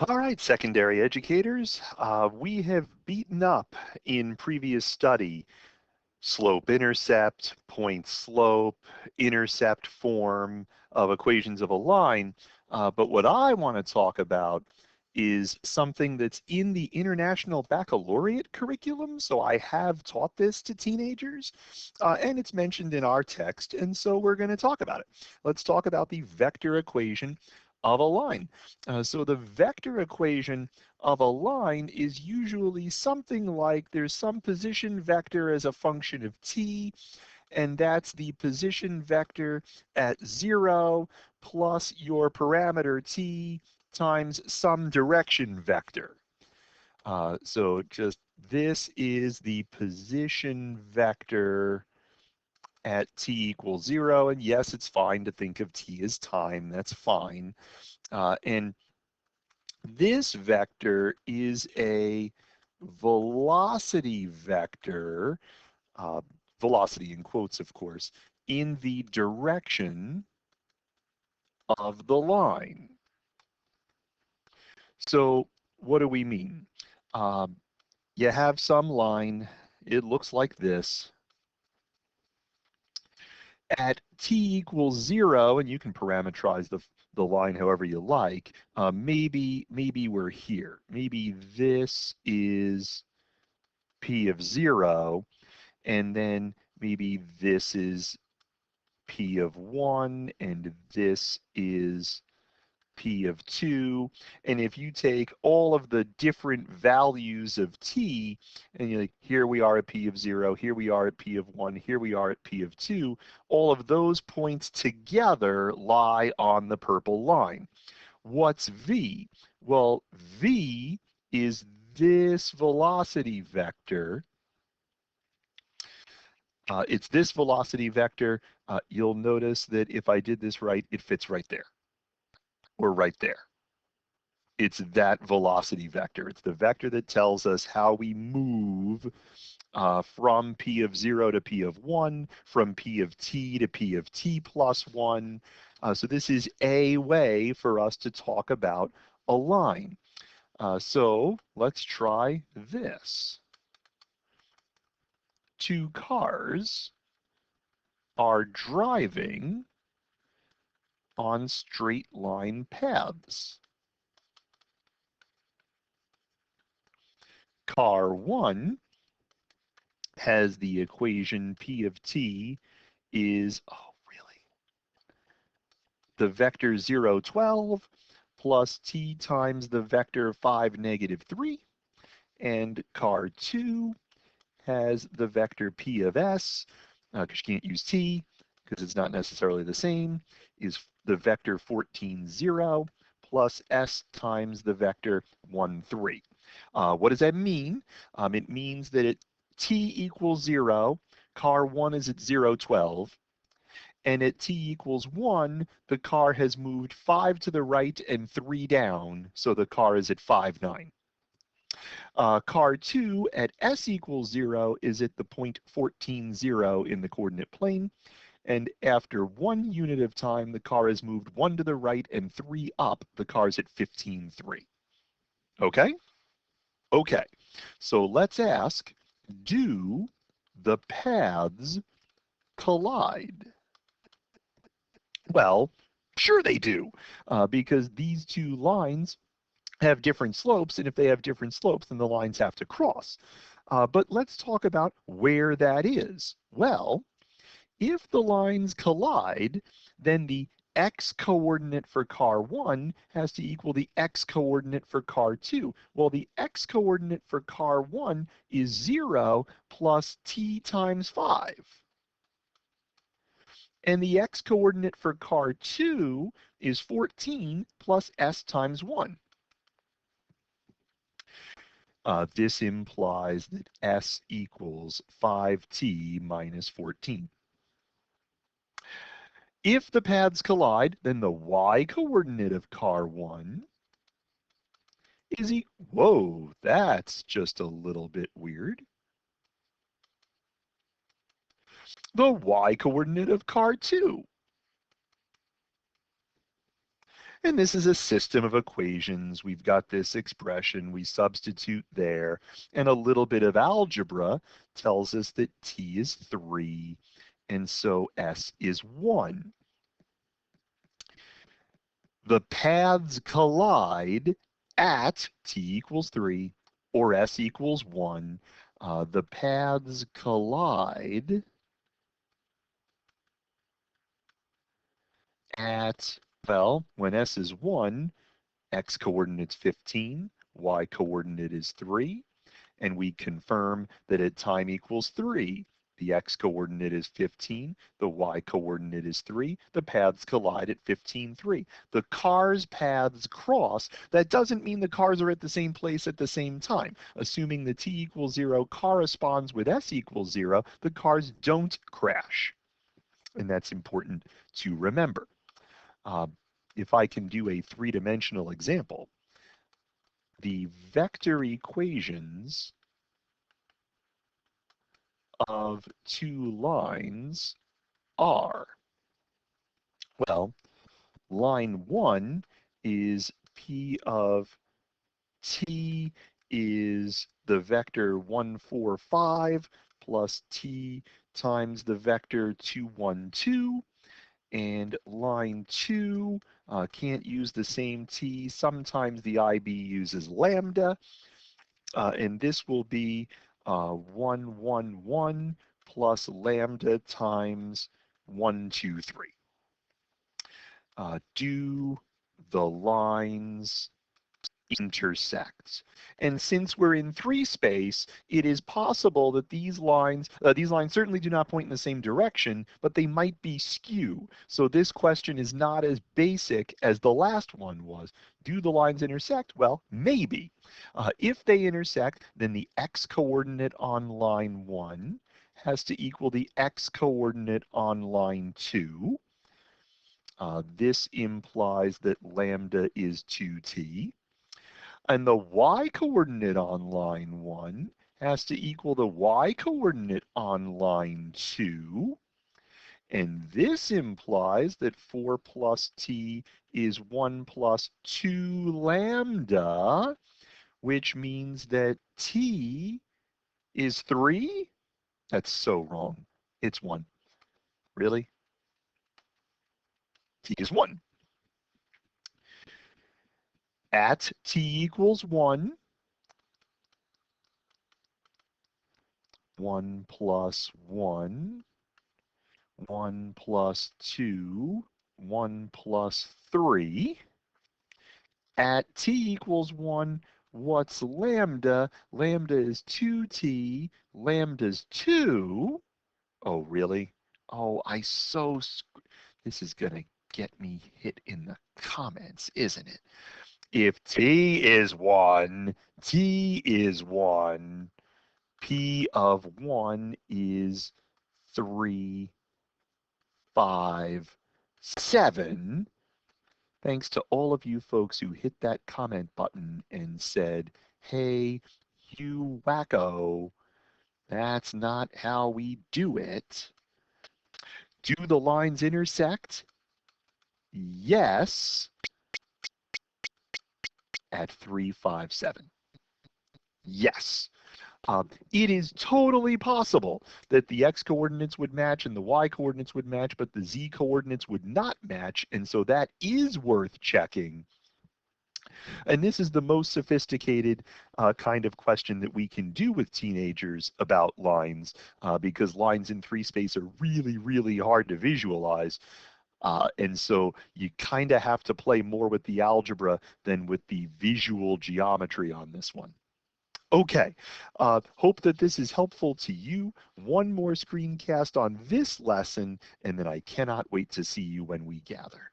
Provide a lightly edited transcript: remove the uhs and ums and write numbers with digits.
All right, secondary educators, we have beaten up in previous study slope-intercept, point-slope, intercept form of equations of a line. But what I want to talk about is something that's in the International Baccalaureate curriculum. So I have taught this to teenagers, and it's mentioned in our text, and so we're going to talk about it. Let's talk about the vector equation of a line. So the vector equation of a line is usually something like there's some position vector as a function of t, and that's the position vector at 0 plus your parameter t times some direction vector. So just this is the position vector at t equals 0, and yes, it's fine to think of t as time, that's fine. And this vector is a velocity vector, uh, velocity in quotes, of course, in the direction of the line. So what do we mean? You have some line, it looks like this. At t equals 0, and you can parameterize the line however you like, maybe we're here. Maybe this is p of 0, and then maybe this is p of 1, and this is p of 2. And if you take all of the different values of t, and you're like, here we are at p of 0, here we are at p of 1, here we are at p of 2, all of those points together lie on the purple line. What's v? Well, v is this velocity vector. It's this velocity vector. You'll notice that if I did this right, it fits right there or right there. It's that velocity vector. It's the vector that tells us how we move from p of 0 to p of 1, from p of t to p of t plus 1. So this is a way for us to talk about a line. So let's try this. Two cars are driving on straight line paths. Car 1 has the equation p of t is, oh really, the vector 0, 12 plus t times the vector 5, negative 3. And car 2 has the vector p of s, because you can't use t, because it's not necessarily the same, is the vector 14, 0 plus s times the vector 1, 3. What does that mean? It means that at t equals 0, car 1 is at 0, 12. And at t equals 1, the car has moved 5 to the right and 3 down, so the car is at 5, 9. Car 2 at s equals 0 is at the point 14, 0 in the coordinate plane. And after 1 unit of time, the car has moved 1 to the right and 3 up. The car's at 15, 3. Okay? Okay. So let's ask, do the paths collide? Well, sure they do, because these two lines have different slopes, and if they have different slopes, then the lines have to cross. But let's talk about where that is. Well, if the lines collide, then the x-coordinate for car 1 has to equal the x-coordinate for car 2. Well, the x-coordinate for car 1 is 0 plus t times 5. And the x-coordinate for car 2 is 14 plus s times 1. This implies that s equals 5t minus 14. If the paths collide, then the y-coordinate of car 1 is whoa, that's just a little bit weird. The y-coordinate of car 2 And this is a system of equations. We've got this expression, we substitute there, and a little bit of algebra tells us that t is 3, and so s is 1. The paths collide at t equals 3 or s equals 1. The paths collide at, well, when s is 1, x coordinate's 15, y coordinate is 3, and we confirm that at time equals 3, the x coordinate is 15, the y coordinate is 3, the paths collide at 15, 3. The cars' paths cross. That doesn't mean the cars are at the same place at the same time. Assuming the t equals 0 corresponds with s equals 0, the cars don't crash. And that's important to remember. If I can do a three-dimensional example, the vector equations of two lines are, well, line 1 is p of t is the vector 1, 4, 5 plus t times the vector 2, 1, 2. And line 2 can't use the same t. Sometimes the IB uses lambda. And this will be 1, 1, 1 plus lambda times 1, 2, 3. Do the lines intersect? And since we're in 3 space, it is possible that these lines certainly do not point in the same direction, but they might be skew. So this question is not as basic as the last one was. Do the lines intersect? Well, maybe. If they intersect, then the x coordinate on line 1 has to equal the x coordinate on line 2. This implies that lambda is 2t. And the y coordinate on line 1 has to equal the y coordinate on line 2. And this implies that 4 plus t is 1 plus 2 lambda, which means that t is 3? That's so wrong. It's 1. Really? T is 1. At t equals 1, 1 plus 1, 1 plus 2, 1 plus 3. At t equals 1, what's lambda? Lambda is 2t. Lambda's 2. Oh, really? Oh, this is going to get me hit in the comments, isn't it? If t is 1, t is 1, p of 1 is 3, 5, 7. Thanks to all of you folks who hit that comment button and said, hey, you wacko, that's not how we do it. Do the lines intersect? Yes, at 3, 5, 7. Yes. It is totally possible that the x coordinates would match and the y coordinates would match, but the z coordinates would not match, and so that is worth checking. And this is the most sophisticated kind of question that we can do with teenagers about lines, because lines in 3 space are really, really hard to visualize. And so you kind of have to play more with the algebra than with the visual geometry on this one. Okay, hope that this is helpful to you. One more screencast on this lesson, and then I cannot wait to see you when we gather.